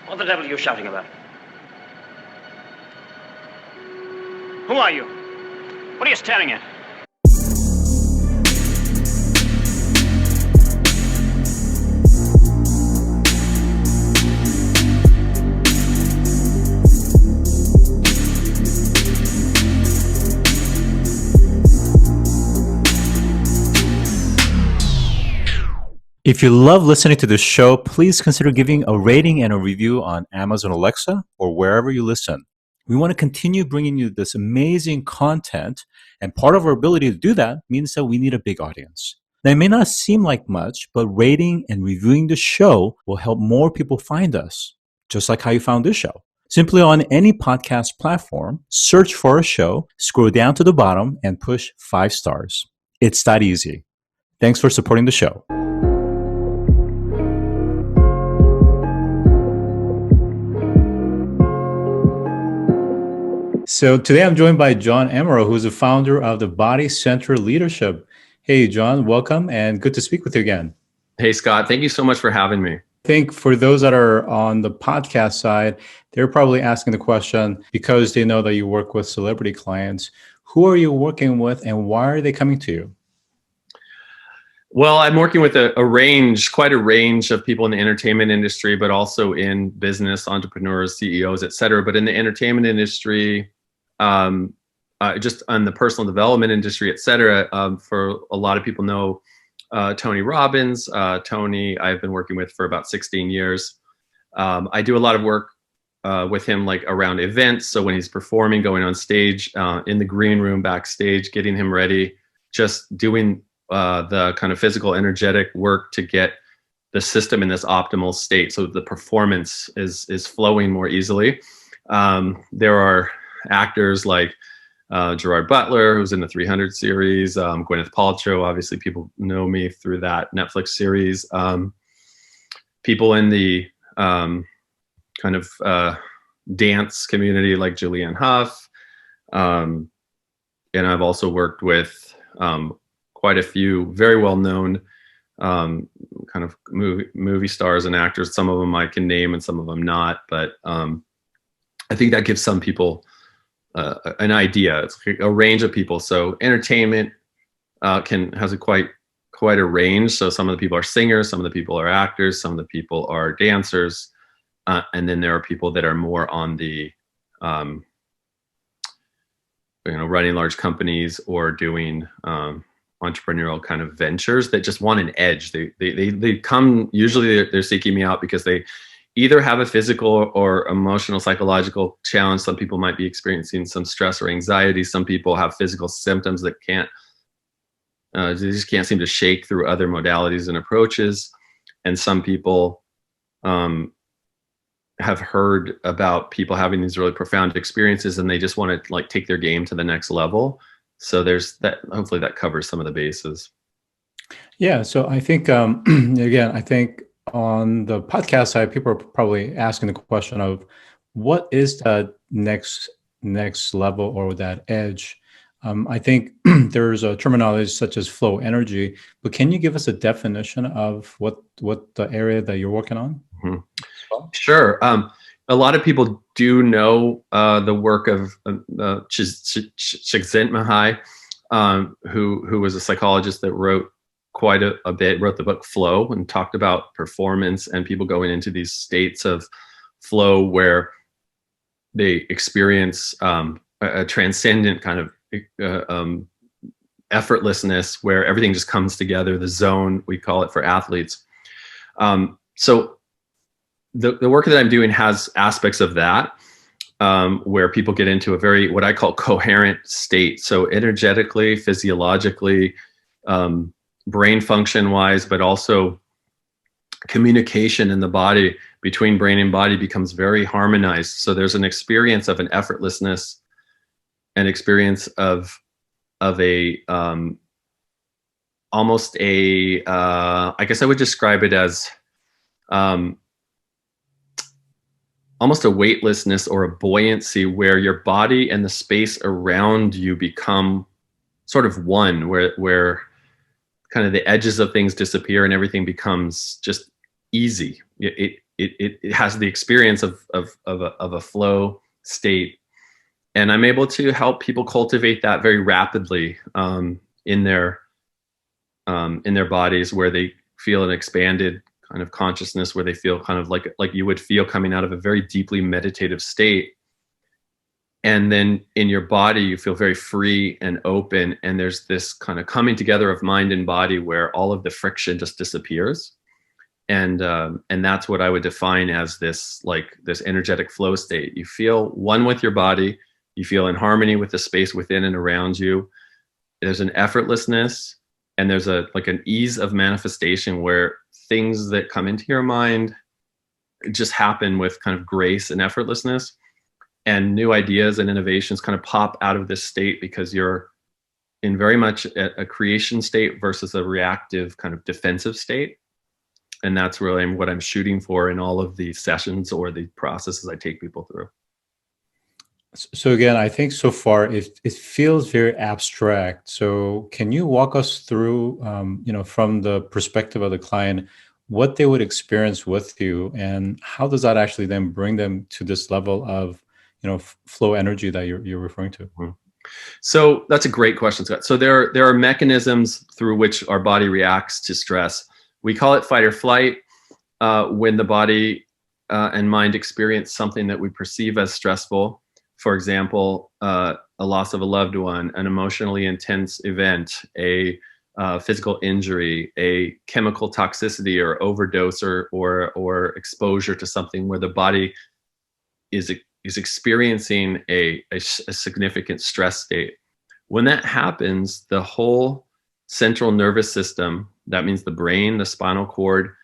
What the devil are you shouting about? Who are you? What are you staring at? If you love listening to this show, please consider giving a rating and a review on Amazon Alexa or wherever you listen. We want to continue bringing you this amazing content, and part of our ability to do that means that we need a big audience. Now, it may not seem like much, but rating and reviewing the show will help more people find us, just like how you found this show. Simply on any podcast platform, search for our show, scroll down to the bottom, and push 5 stars. It's that easy. Thanks for supporting the show. So today I'm joined by John Amaral, who's the founder of the Body Center Leadership. Hey, John, welcome and good to speak with you again. Hey, Scott, thank you so much for having me. I think for those that are on the podcast side, they're probably asking the question, because they know that you work with celebrity clients, who are you working with and why are they coming to you? Well, I'm working with quite a range of people in the entertainment industry, but also in business, entrepreneurs, CEOs, et cetera. But in the entertainment industry, just on the personal development industry, et cetera, for a lot of people know Tony Robbins. Tony, I've been working with for about 16 years. I do a lot of work with him, like around events. So when he's performing, going on stage, in the green room, backstage, getting him ready, just doing the kind of physical, energetic work to get the system in this optimal state, so the performance is flowing more easily. There are actors like Gerard Butler, who's in the 300 series, Gwyneth Paltrow, obviously people know me through that Netflix series. People in the kind of dance community like Julianne Hough. And I've also worked with quite a few very well-known kind of movie stars and actors. Some of them I can name and some of them not, but I think that gives some people an idea. It's a range of people. So entertainment has quite a range. So some of the people are singers, some of the people are actors, some of the people are dancers, and then there are people that are more on the running large companies or doing entrepreneurial kind of ventures that just want an edge. They come, usually they're seeking me out because they either have a physical or emotional, psychological challenge. Some people might be experiencing some stress or anxiety. Some people have physical symptoms that they just can't seem to shake through other modalities and approaches. And some people have heard about people having these really profound experiences and they just want to like take their game to the next level. So there's that, hopefully that covers some of the bases. Yeah. So I think, again, I think on the podcast side, people are probably asking the question of what is that next level or that edge? I think there's a terminology such as flow energy, but can you give us a definition of what the area that you're working on? Mm-hmm. Sure. A lot of people do know the work of Csikszentmihalyi, who was a psychologist that wrote quite a bit, wrote the book Flow, and talked about performance and people going into these states of flow where they experience a transcendent kind of effortlessness where everything just comes together, the zone, we call it for athletes. So the work that I'm doing has aspects of that, where people get into a very, what I call coherent state. So energetically, physiologically, brain function wise, but also communication in the body between brain and body becomes very harmonized. So there's an experience of an effortlessness, an experience of a, almost a, I guess I would describe it as, almost a weightlessness or a buoyancy where your body and the space around you become sort of one, where kind of the edges of things disappear and everything becomes just easy. it has the experience of a flow state, and I'm able to help people cultivate that very rapidly in their bodies, where they feel an expanded kind of consciousness, where they feel kind of like you would feel coming out of a very deeply meditative state. And then in your body, you feel very free and open. And there's this kind of coming together of mind and body where all of the friction just disappears. And that's what I would define as this energetic flow state. You feel one with your body. You feel in harmony with the space within and around you. There's an effortlessness, and there's an ease of manifestation where things that come into your mind just happen with kind of grace and effortlessness. And new ideas and innovations kind of pop out of this state because you're in very much a creation state versus a reactive kind of defensive state. And that's really what I'm shooting for in all of the sessions or the processes I take people through. So again, I think so far it feels very abstract. So can you walk us through, from the perspective of the client, what they would experience with you, and how does that actually then bring them to this level of flow energy that you're referring to? Mm-hmm. So that's a great question, Scott. So there are mechanisms through which our body reacts to stress. We call it fight or flight when the body and mind experience something that we perceive as stressful. For example, a loss of a loved one, an emotionally intense event, a physical injury, a chemical toxicity or overdose or exposure to something where the body is experiencing a significant stress state. When that happens, the whole central nervous system, that means the brain, the spinal cord,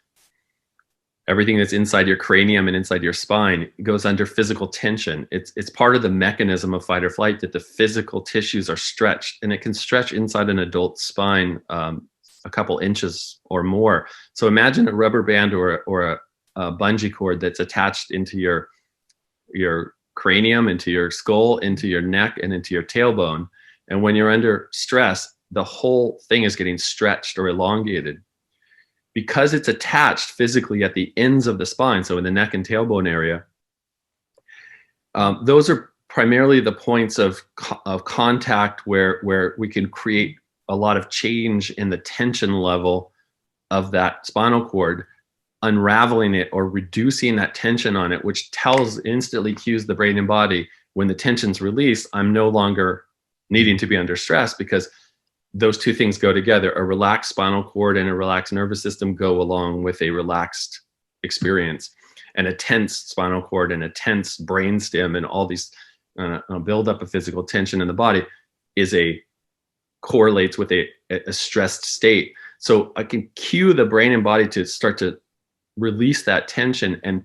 everything that's inside your cranium and inside your spine, goes under physical tension. It's part of the mechanism of fight or flight that the physical tissues are stretched, and it can stretch inside an adult spine a couple inches or more. So imagine a rubber band or a bungee cord that's attached into your cranium, into your skull, into your neck, and into your tailbone. And when you're under stress, the whole thing is getting stretched or elongated. Because it's attached physically at the ends of the spine, so in the neck and tailbone area, those are primarily the points of contact where we can create a lot of change in the tension level of that spinal cord, unraveling it or reducing that tension on it, which instantly cues the brain and body, when the tension's released, I'm no longer needing to be under stress, because those two things go together. A relaxed spinal cord and a relaxed nervous system go along with a relaxed experience. And a tense spinal cord and a tense brainstem and all these buildup of physical tension in the body correlates with a stressed state. So I can cue the brain and body to start to release that tension. And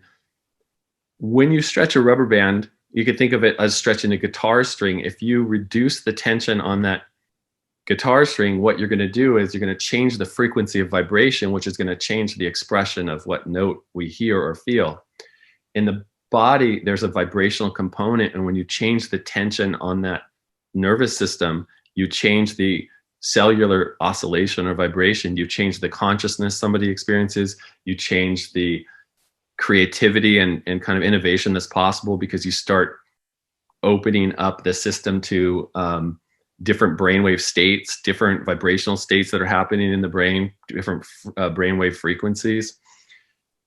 when you stretch a rubber band, you could think of it as stretching a guitar string. If you reduce the tension on that guitar string, what you're going to do is you're going to change the frequency of vibration, which is going to change the expression of what note we hear or feel. In the body, there's a vibrational component, and when you change the tension on that nervous system, you change the cellular oscillation or vibration, you change the consciousness somebody experiences, you change the creativity and kind of innovation that's possible, because you start opening up the system to different brainwave states, different vibrational states that are happening in the brain, different brainwave frequencies.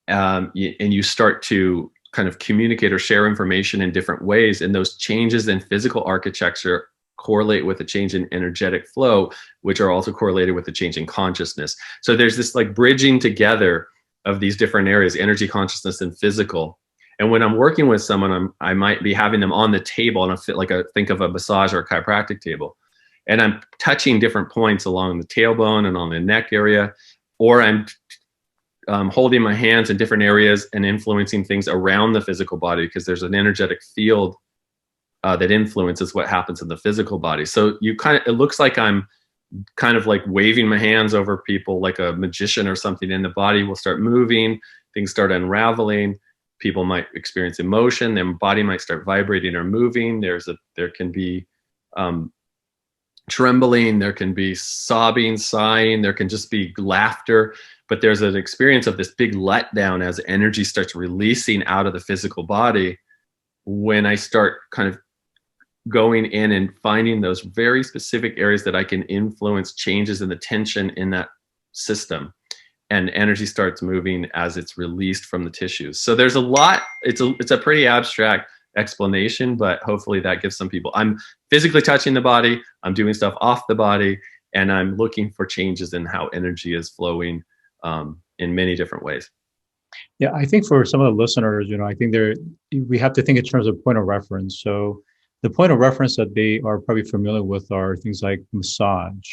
And you start to kind of communicate or share information in different ways. And those changes in physical architecture correlate with a change in energetic flow, which are also correlated with the change in consciousness. So there's this like bridging together of these different areas, energy, consciousness, and physical. And when I'm working with someone, I might be having them on the table, and think of a massage or a chiropractic table. And I'm touching different points along the tailbone and on the neck area, or I'm holding my hands in different areas and influencing things around the physical body, because there's an energetic field that influences what happens in the physical body. So it looks like I'm kind of like waving my hands over people like a magician or something, and the body will start moving, things start unraveling, people might experience emotion, their body might start vibrating or moving. There can be trembling, there can be sobbing, sighing, there can just be laughter, but there's an experience of this big letdown as energy starts releasing out of the physical body when I start kind of going in and finding those very specific areas that I can influence changes in the tension in that system, and energy starts moving as it's released from the tissues. So there's a lot. It's a pretty abstract explanation, but hopefully that gives some people. I'm physically touching the body, I'm doing stuff off the body, and I'm looking for changes in how energy is flowing in many different ways. Yeah, I think for some of the listeners, I think we have to think in terms of point of reference. So the point of reference that they are probably familiar with are things like massage,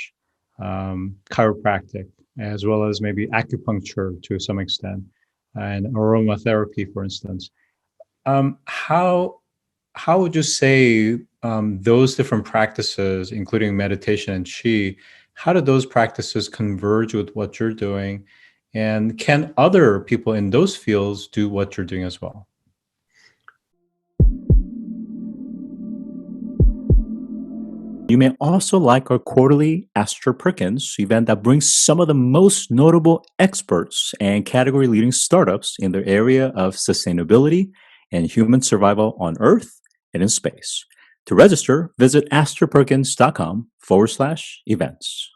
chiropractic, as well as maybe acupuncture to some extent, and aromatherapy, for instance. How would you say those different practices, including meditation and Qi, how do those practices converge with what you're doing? And can other people in those fields do what you're doing as well? You may also like our quarterly Ask Your Perkins event that brings some of the most notable experts and category leading startups in their area of sustainability and human survival on Earth and in space. To register, visit astroperkins.com/events.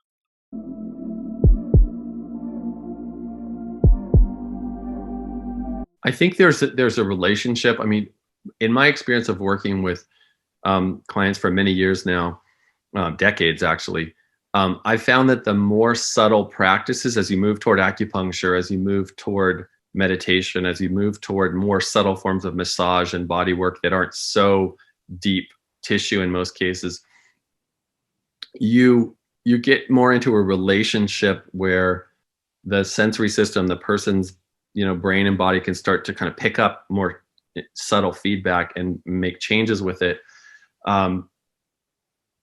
I think there's a relationship. I mean, in my experience of working with clients for many years now, decades actually, I found that the more subtle practices, as you move toward acupuncture, as you move toward meditation, as you move toward more subtle forms of massage and body work that aren't so deep tissue in most cases, you get more into a relationship where the sensory system, the person's brain and body can start to kind of pick up more subtle feedback and make changes with it. And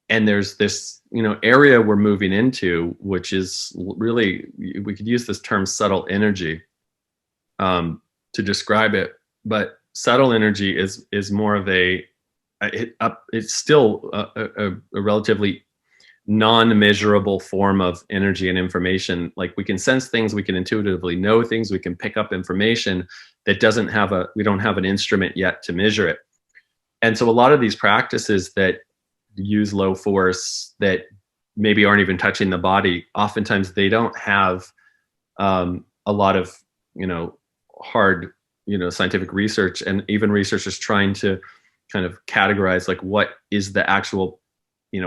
there's this area we're moving into, which is really, we could use this term subtle energy to describe it, but subtle energy is more of it's still a relatively non-measurable form of energy and information. Like, we can sense things, we can intuitively know things, we can pick up information that we don't have an instrument yet to measure it. And so a lot of these practices that use low force, that maybe aren't even touching the body, oftentimes they don't have a lot of hard scientific research, and even researchers trying to kind of categorize like what is the actual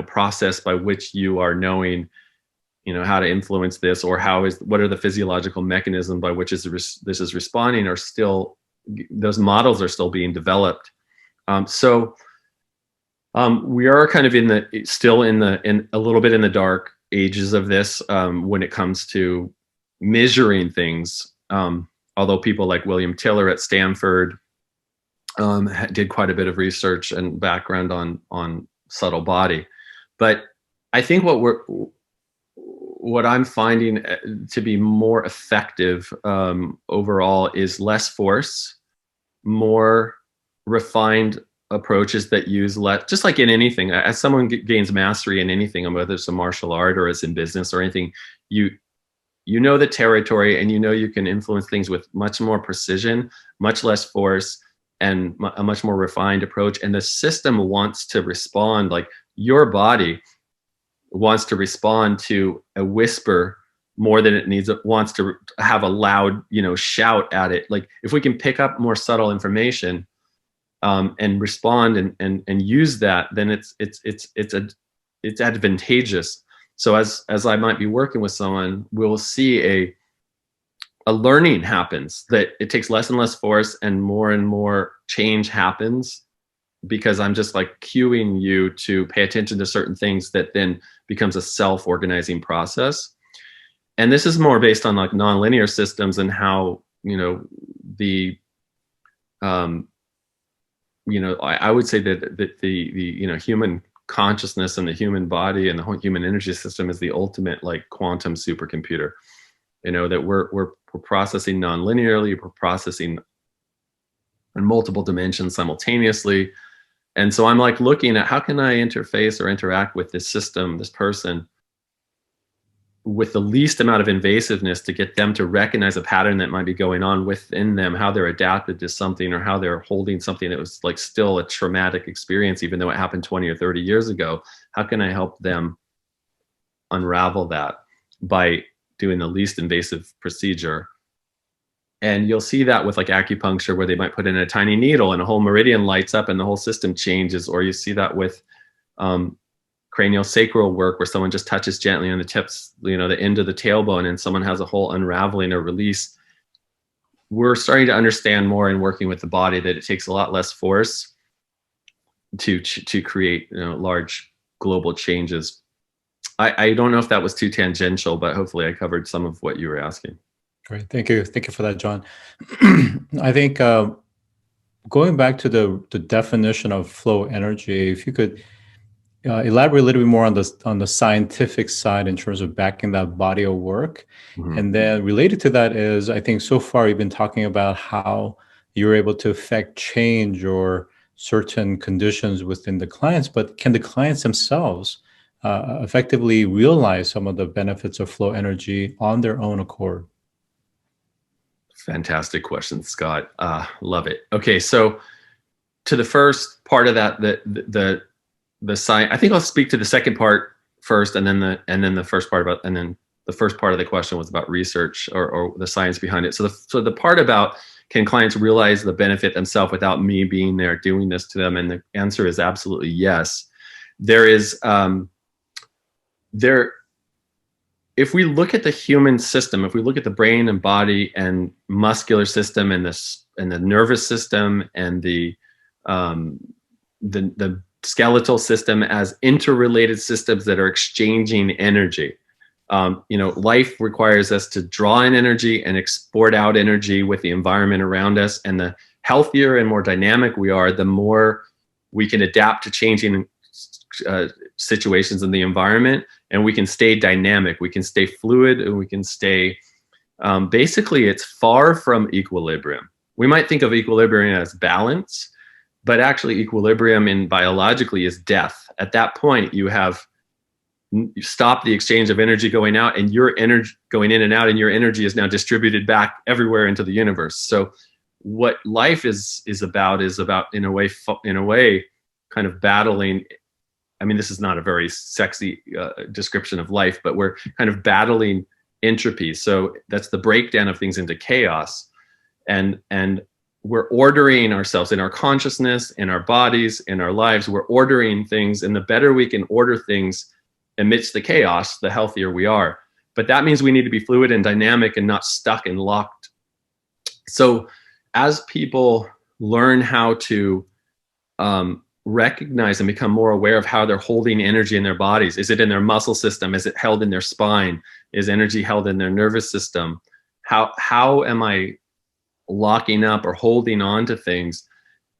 process by which you are knowing how to influence this, or what are the physiological mechanisms by which this is responding, are still, those models are still being developed. So we are kind of still in a little bit in the dark ages of this when it comes to measuring things. Although people like William Tiller at Stanford did quite a bit of research and background on subtle body. But I think what I'm finding to be more effective overall is less force, more refined approaches that use less, just like in anything. As someone gains mastery in anything, whether it's a martial art or it's in business or anything, you know the territory, and you can influence things with much more precision, much less force, and a much more refined approach. And the system wants to respond, like your body wants to respond to a whisper more than it wants to have a loud, shout at it. Like, if we can pick up more subtle information and respond and use that, then it's advantageous. So as I might be working with someone, we'll see a learning happens, that it takes less and less force, and more change happens, because I'm just like cueing you to pay attention to certain things, that then becomes a self-organizing process. And this is more based on like nonlinear systems, and how I would say that the human consciousness and the human body and the whole human energy system is the ultimate like quantum supercomputer. That we're processing non-linearly, we're processing in multiple dimensions simultaneously. And so I'm like looking at how can I interface or interact with this system, this person, with the least amount of invasiveness to get them to recognize a pattern that might be going on within them, how they're adapted to something, or how they're holding something that was like still a traumatic experience, even though it happened 20 or 30 years ago. How can I help them unravel that by doing the least invasive procedure? And you'll see that with like acupuncture, where they might put in a tiny needle and a whole meridian lights up and the whole system changes. Or you see that with cranial sacral work, where someone just touches gently on the tips, the end of the tailbone, and someone has a whole unraveling or release. We're starting to understand more in working with the body that it takes a lot less force to create large global changes. I don't know if that was too tangential, but hopefully I covered some of what you were asking. Great. Thank you for that, John. I think going back to the definition of flow energy, if you could elaborate a little bit more on the scientific side in terms of backing that body of work. Mm-hmm. And then related to that is, I think so far you've been talking about how you're able to affect change or certain conditions within the clients, but can the clients themselves effectively realize some of the benefits of flow energy on their own accord? Fantastic question, Scott. Love it. Okay, so to the first part of that, the science. I think I'll speak to the second part first, and then the first part about, and then the first part of the question was about research or the science behind it. So the part about can clients realize the benefit themselves without me being there doing this to them, and the answer is absolutely yes. There is if we look at the human system, if we look at the brain and body and muscular system and the nervous system and the skeletal system as interrelated systems that are exchanging energy. Life requires us to draw in energy and export out energy with the environment around us. And the healthier and more dynamic we are, the more we can adapt to changing situations in the environment, and we can stay dynamic, we can stay fluid, and we can stay, basically it's far from equilibrium. We might think of equilibrium as balance, but actually equilibrium biologically is death. At that point, you stop the exchange of energy going out, and your energy going in and out, and your energy is now distributed back everywhere into the universe. So what life is about in a way kind of battling. I mean, this is not a very sexy description of life, but we're kind of battling entropy. So that's the breakdown of things into chaos, and we're ordering ourselves in our consciousness, in our bodies, in our lives. We're ordering things, and the better we can order things amidst the chaos, the healthier we are. But that means we need to be fluid and dynamic and not stuck and locked. So as people learn how to recognize and become more aware of how they're holding energy in their bodies. Is it in their muscle system? Is it held in their spine? Is energy held in their nervous system? How am I locking up or holding on to things?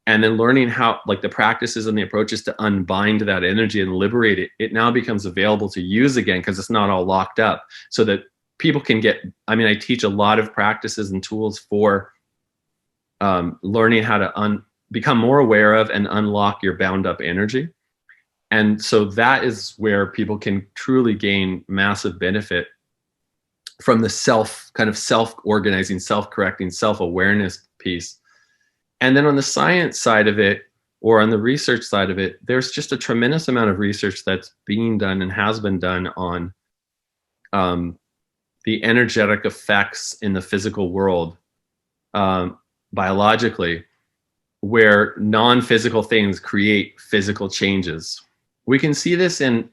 And then learning how, like the practices and the approaches to unbind that energy and liberate it, it now becomes available to use again because it's not all locked up. So that people can I teach a lot of practices and tools for learning how to become more aware of and unlock your bound up energy. And so that is where people can truly gain massive benefit from the self-organizing, self-correcting, self-awareness piece. And then on the science side of it, or on the research side of it, there's just a tremendous amount of research that's being done and has been done on the energetic effects in the physical world biologically, where non-physical things create physical changes. We can see this in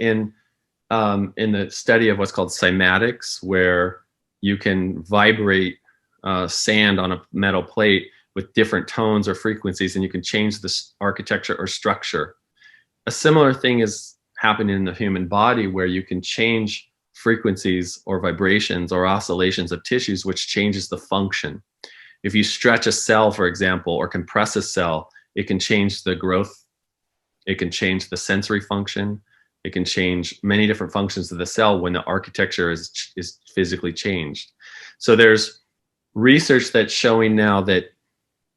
the study of what's called cymatics, where you can vibrate sand on a metal plate with different tones or frequencies, and you can change the architecture or structure. A similar thing is happening in the human body, where you can change frequencies or vibrations or oscillations of tissues, which changes the function. If you stretch a cell, for example, or compress a cell, it can change the growth. It can change the sensory function. It can change many different functions of the cell when the architecture is physically changed. So there's research that's showing now that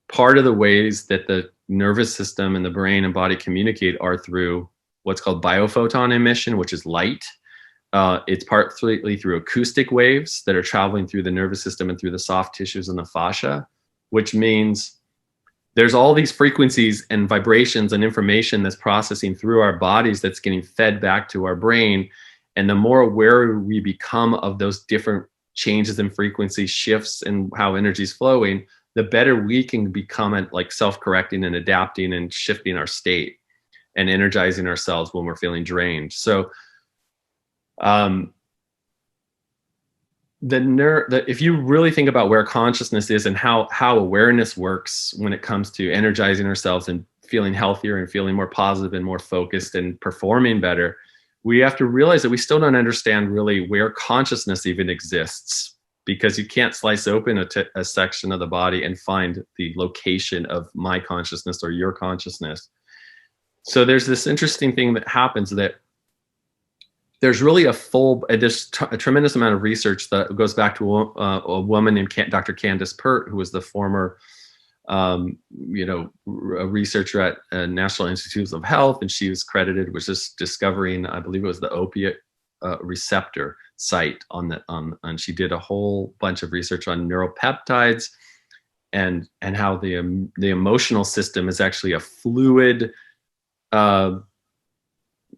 part of the ways that the nervous system and the brain and body communicate are through what's called biophoton emission, which is light. It's partly through acoustic waves that are traveling through the nervous system and through the soft tissues and the fascia, which means there's all these frequencies and vibrations and information that's processing through our bodies that's getting fed back to our brain. And the more aware we become of those different changes in frequency, shifts, and how energy is flowing, the better we can become at like self-correcting and adapting and shifting our state and energizing ourselves when we're feeling drained. So if you really think about where consciousness is and how awareness works when it comes to energizing ourselves and feeling healthier and feeling more positive and more focused and performing better, we have to realize that we still don't understand really where consciousness even exists, because you can't slice open a section of the body and find the location of my consciousness or your consciousness. So there's this interesting thing that happens, that there's really there's a tremendous amount of research that goes back to a woman named Dr. Candace Pert, who was the former, a researcher at National Institutes of Health, and she was credited with just discovering, I believe it was the opiate receptor site and she did a whole bunch of research on neuropeptides and how the emotional system is actually a fluid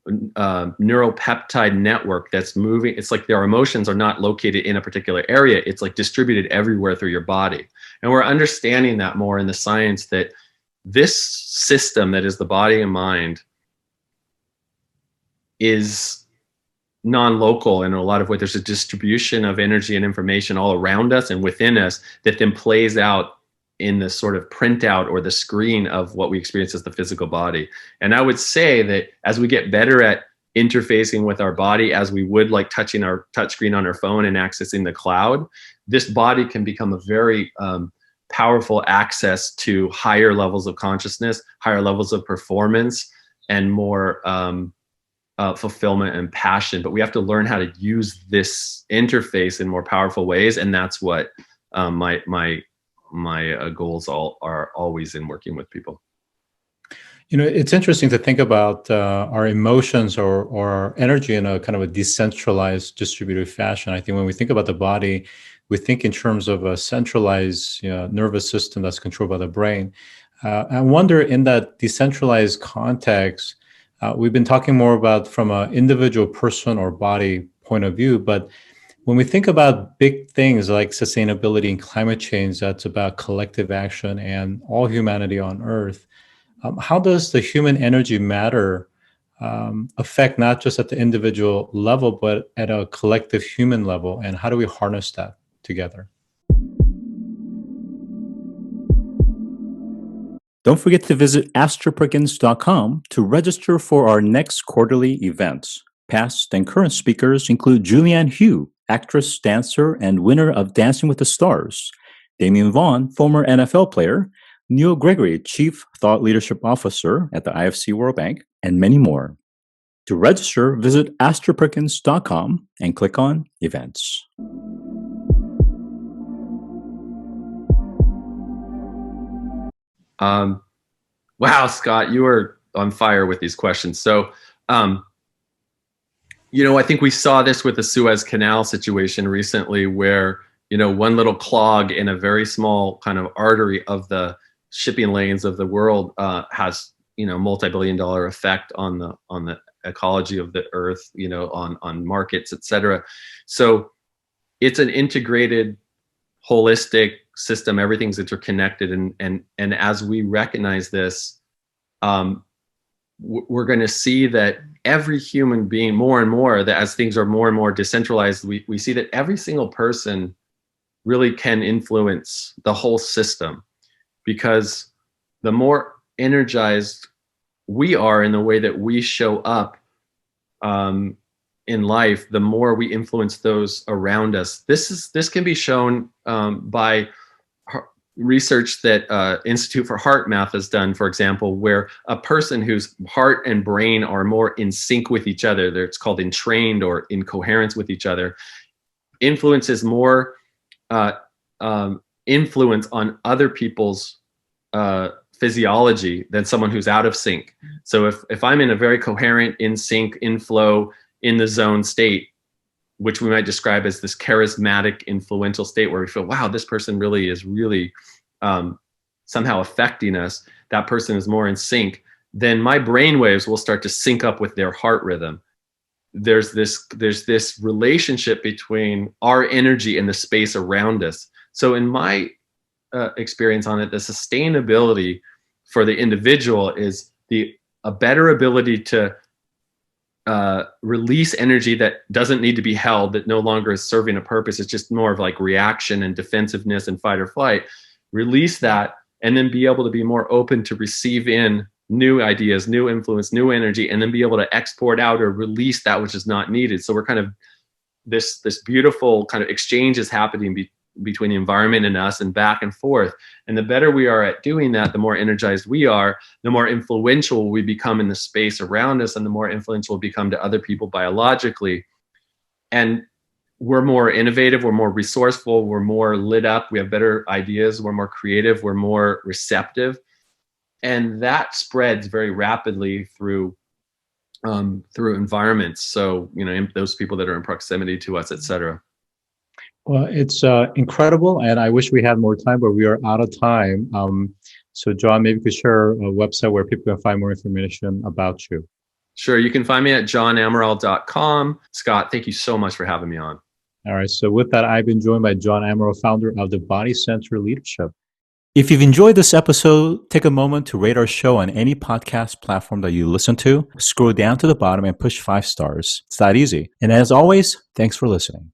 neuropeptide network that's moving. It's like our emotions are not located in a particular area. It's like distributed everywhere through your body. And we're understanding that more in the science, that this system that is the body and mind is non-local in a lot of ways. There's a distribution of energy and information all around us and within us that then plays out in the sort of printout or the screen of what we experience as the physical body. And I would say that as we get better at interfacing with our body, as we would like touching our touchscreen on our phone and accessing the cloud, this body can become a very powerful access to higher levels of consciousness, higher levels of performance, and more fulfillment and passion. But we have to learn how to use this interface in more powerful ways. And that's what my goals are always in working with people. It's interesting to think about our emotions or our energy in a kind of a decentralized, distributed fashion. I think when we think about the body, we think in terms of a centralized nervous system that's controlled by the brain. I wonder, in that decentralized context, we've been talking more about from an individual person or body point of view, but when we think about big things like sustainability and climate change, that's about collective action and all humanity on Earth. How does the human energy matter affect not just at the individual level, but at a collective human level? And how do we harness that together? Don't forget to visit astroperkins.com to register for our next quarterly events. Past and current speakers include Julianne Hough, actress, dancer, and winner of Dancing with the Stars; Damian Vaughn, former NFL player; Neil Gregory, Chief Thought Leadership Officer at the IFC World Bank, and many more. To register, visit astroperkins.com and click on Events. Wow, Scott, you are on fire with these questions. So, I think we saw this with the Suez Canal situation recently, where, one little clog in a very small kind of artery of the shipping lanes of the world has, multi-billion-dollar effect on the ecology of the earth, on markets, et cetera. So it's an integrated, holistic system. Everything's interconnected. And as we recognize this, we're going to see that every human being, more and more, that as things are more and more decentralized, we see that every single person really can influence the whole system, because the more energized we are in the way that we show up in life, the more we influence those around us. This can be shown by research that Institute for Heart Math has done, for example, where a person whose heart and brain are more in sync with each other, it's called entrained or in coherence with each other, influences more influence on other people's physiology than someone who's out of sync. So if I'm in a very coherent, in sync, in flow, in the zone state, which we might describe as this charismatic, influential state where we feel, wow, this person really is somehow affecting us, that person is more in sync, then my brain waves will start to sync up with their heart rhythm. There's this relationship between our energy and the space around us. So in my experience on it, the sustainability for the individual is a better ability to release energy that doesn't need to be held, that no longer is serving a purpose. It's just more of like reaction and defensiveness and fight or flight. Release that, and then be able to be more open to receive in new ideas, new influence, new energy, and then be able to export out or release that which is not needed. So we're kind of this beautiful kind of exchange is happening between the environment and us, and back and forth. And the better we are at doing that, the more energized we are, the more influential we become in the space around us, and the more influential we become to other people biologically. And we're more innovative, we're more resourceful, we're more lit up, we have better ideas, we're more creative, we're more receptive. And that spreads very rapidly through environments. So, those people that are in proximity to us, et cetera. Well, it's incredible, and I wish we had more time, but we are out of time. So, John, maybe you could share a website where people can find more information about you. Sure. You can find me at johnamaral.com. Scott, thank you so much for having me on. All right. So with that, I've been joined by John Amaral, founder of the Body Center Leadership. If you've enjoyed this episode, take a moment to rate our show on any podcast platform that you listen to. Scroll down to the bottom and push 5 stars. It's that easy. And as always, thanks for listening.